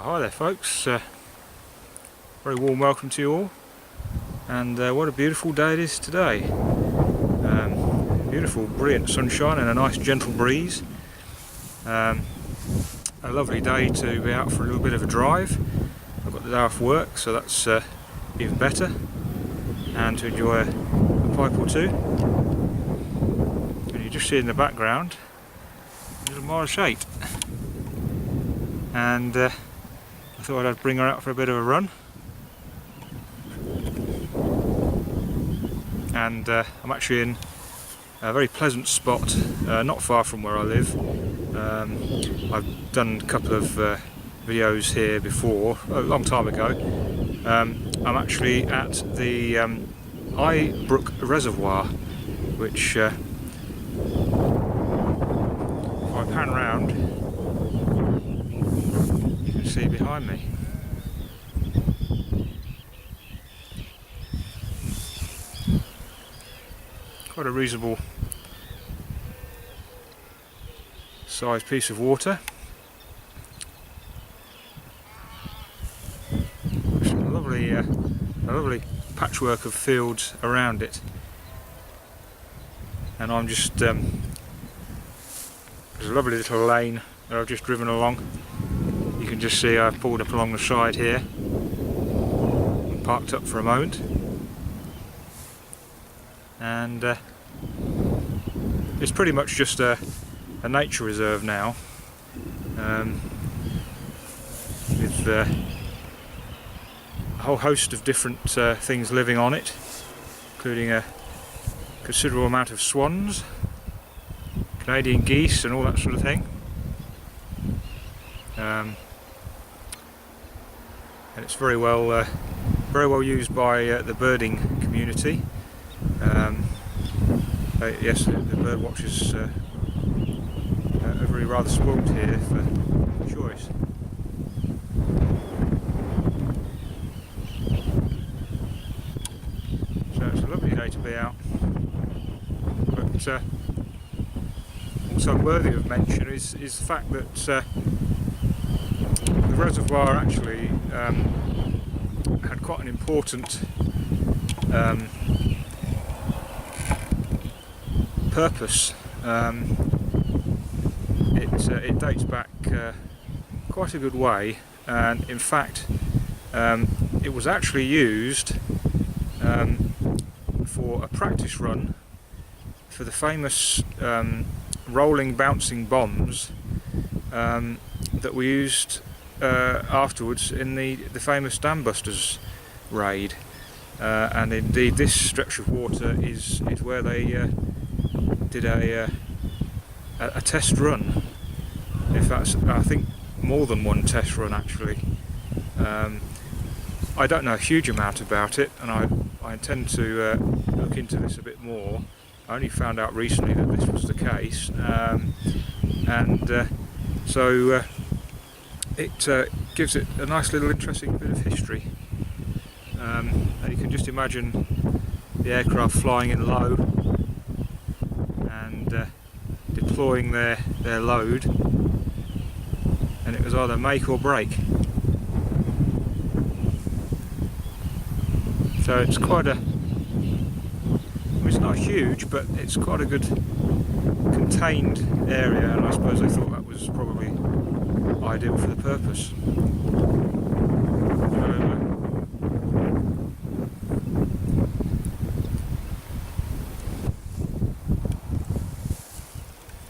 Hi there folks, very warm welcome to you all, and what a beautiful day it is today. Beautiful, brilliant sunshine and a nice gentle breeze. A lovely day to be out for a little bit of a drive. I've got the day off work, so that's even better, and to enjoy a pipe or two. And you just see in the background a little Morris 8, and I thought I'd bring her out for a bit of a run. And I'm actually in a very pleasant spot, not far from where I live. I've done a couple of videos here before, a long time ago. I'm actually at the Eyebrook Reservoir, which if I pan round, you can see behind me. Quite a reasonable sized piece of water. A lovely patchwork of fields around it, and I'm just there's a lovely little lane that I've just driven along. You can just see I've pulled up along the side here and parked up for a moment, and it's pretty much just a nature reserve now, with a whole host of different things living on it, including a considerable amount of swans, Canadian geese and all that sort of thing. And it's very well used by the birding community. Yes, the bird watchers are very rather spoilt here for choice. So it's a lovely day to be out. But also worthy of mention is the fact that the reservoir actually had quite an important purpose. It dates back quite a good way, and in fact it was actually used for a practice run for the famous rolling bouncing bombs that we used afterwards in the famous Dambusters raid, and indeed this stretch of water is where they did a test run. In fact, I think more than one test run actually. I don't know a huge amount about it, and I intend to look into this a bit more. I only found out recently that this was the case, so it gives it a nice little interesting bit of history. And you can just imagine the aircraft flying in low and deploying their load, and it was either make or break. So it's quite a, it's not huge, but it's quite a good contained area, and I suppose they thought that was probably ideal for the purpose.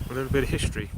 A little bit of history.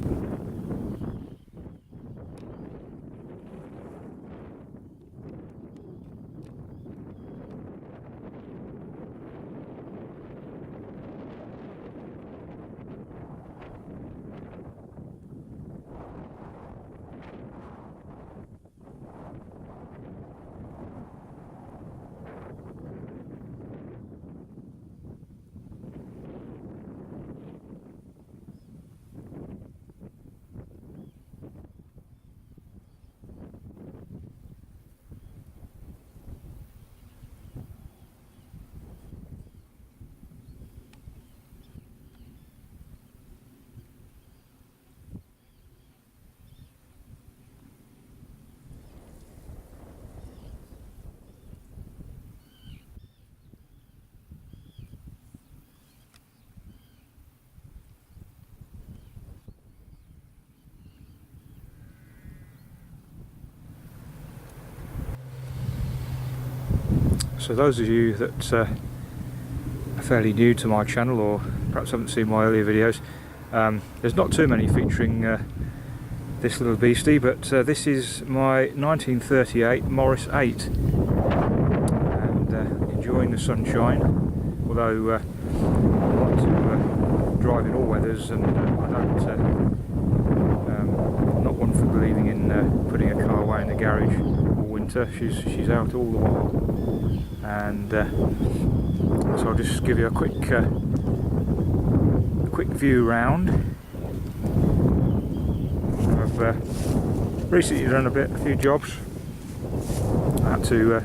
So those of you that are fairly new to my channel, or perhaps haven't seen my earlier videos, there's not too many featuring this little beastie, but this is my 1938 Morris 8, and enjoying the sunshine, although I like to drive in all weathers, and I'm not one for believing in putting a car away in the garage all winter. She's out all the while, and so I'll just give you a quick view round. I've recently done a few jobs. I had to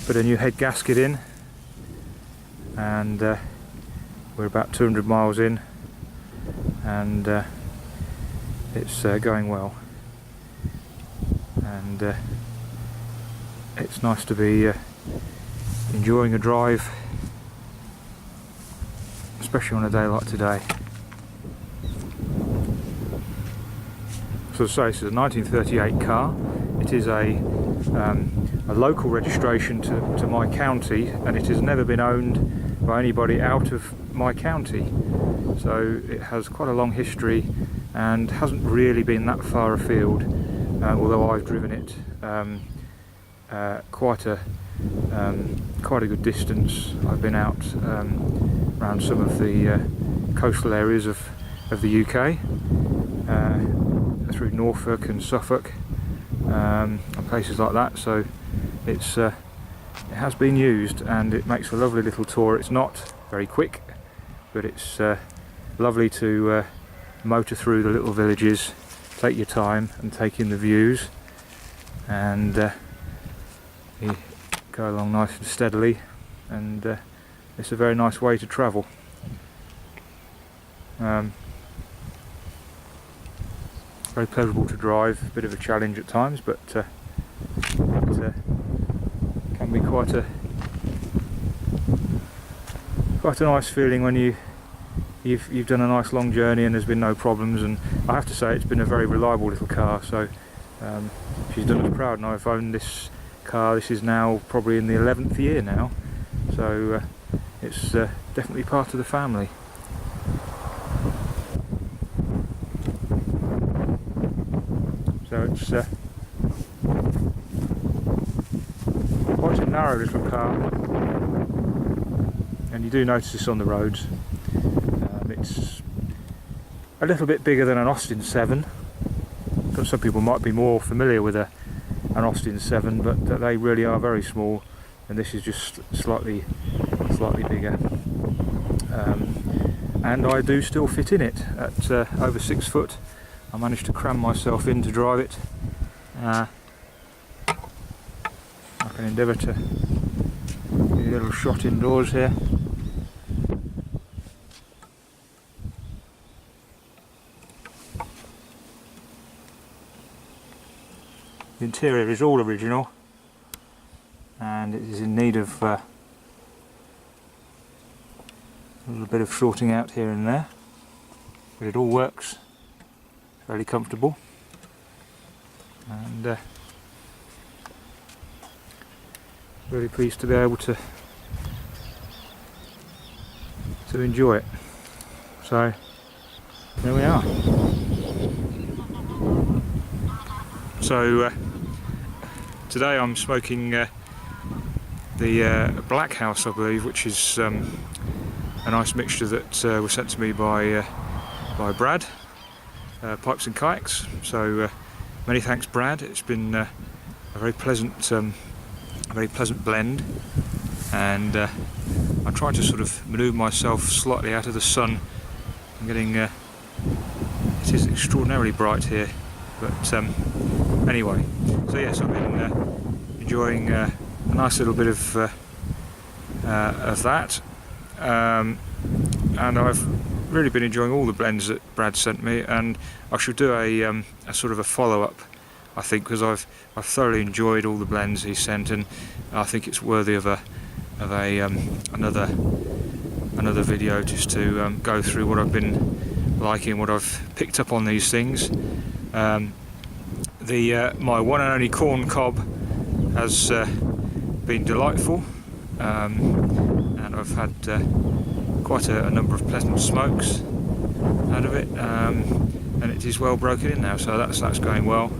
put a new head gasket in, and we're about 200 miles in, and it's going well, and it's nice to be enjoying a drive, especially on a day like today. So as I say, this is a 1938 car. It is a local registration to my county, and it has never been owned by anybody out of my county. So it has quite a long history and hasn't really been that far afield, although I've driven it quite a good distance. I've been out around some of the coastal areas of the UK, through Norfolk and Suffolk, and places like that. So it has been used, and it makes a lovely little tour. It's not very quick, but it's lovely to motor through the little villages, take your time and take in the views, and you go along nice and steadily, and it's a very nice way to travel. Very pleasurable to drive, a bit of a challenge at times, but it can be quite a nice feeling when you've done a nice long journey and there's been no problems. And I have to say, it's been a very reliable little car, so she's done us proud, and I've owned this car. This is now probably in the 11th year now, so it's definitely part of the family. So it's quite a narrow little car, and you do notice this on the roads. It's a little bit bigger than an Austin 7. Some people might be more familiar with an Austin 7, but they really are very small, and this is just slightly bigger. And I do still fit in it at over 6 foot. I managed to cram myself in to drive it. I can endeavour to give you a little shot indoors here. The interior is all original, and it is in need of a little bit of sorting out here and there, but it all works. Fairly comfortable, and really pleased to be able to enjoy it. So there we are. So today I'm smoking the Black House, I believe, which is a nice mixture that was sent to me by Brad. Pipes and Kayaks. So many thanks, Brad. It's been a very pleasant blend, and I'm trying to sort of manoeuvre myself slightly out of the sun. I'm getting it is extraordinarily bright here, but anyway. So yes, I've been enjoying a nice little bit of that, and I've really been enjoying all the blends that Brad sent me, and I should do a sort of a follow-up, I think, because I've thoroughly enjoyed all the blends he sent, and I think it's worthy of another video, just to go through what I've been liking, what I've picked up on these things. My one and only corn cob has been delightful, and I've had quite a number of pleasant smokes out of it, and it is well broken in now, so that's going well.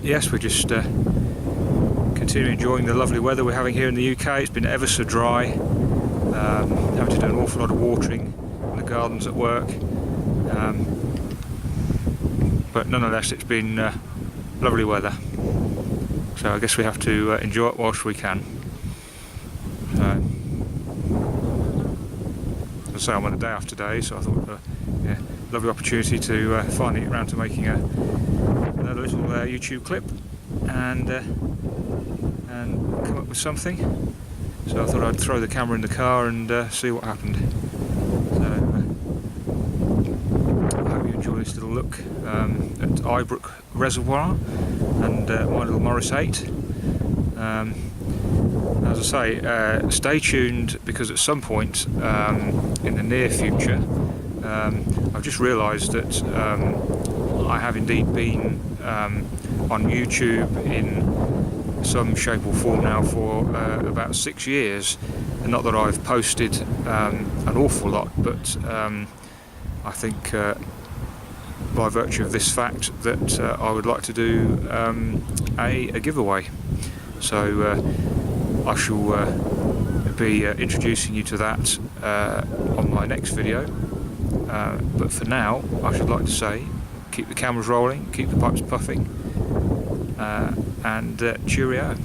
Yes, we're just continuing enjoying the lovely weather we're having here in the UK. It's been ever so dry, having to do an awful lot of watering in the gardens at work, but nonetheless it's been lovely weather, so I guess we have to enjoy it whilst we can. As I say, I'm on a day off today, so I thought yeah, lovely opportunity to finally get around to making another little YouTube clip and come up with something. So I thought I'd throw the camera in the car and see what happened. So I hope you enjoy this little look at Eyebrook Reservoir and my little Morris 8. As I say, stay tuned, because at some point in the near future, I've just realised that I have indeed been on YouTube in some shape or form now for about 6 years. And not that I've posted an awful lot, but I think by virtue of this fact that I would like to do a giveaway. So I shall be introducing you to that on my next video, but for now I should like to say, keep the cameras rolling, keep the pipes puffing, and cheerio.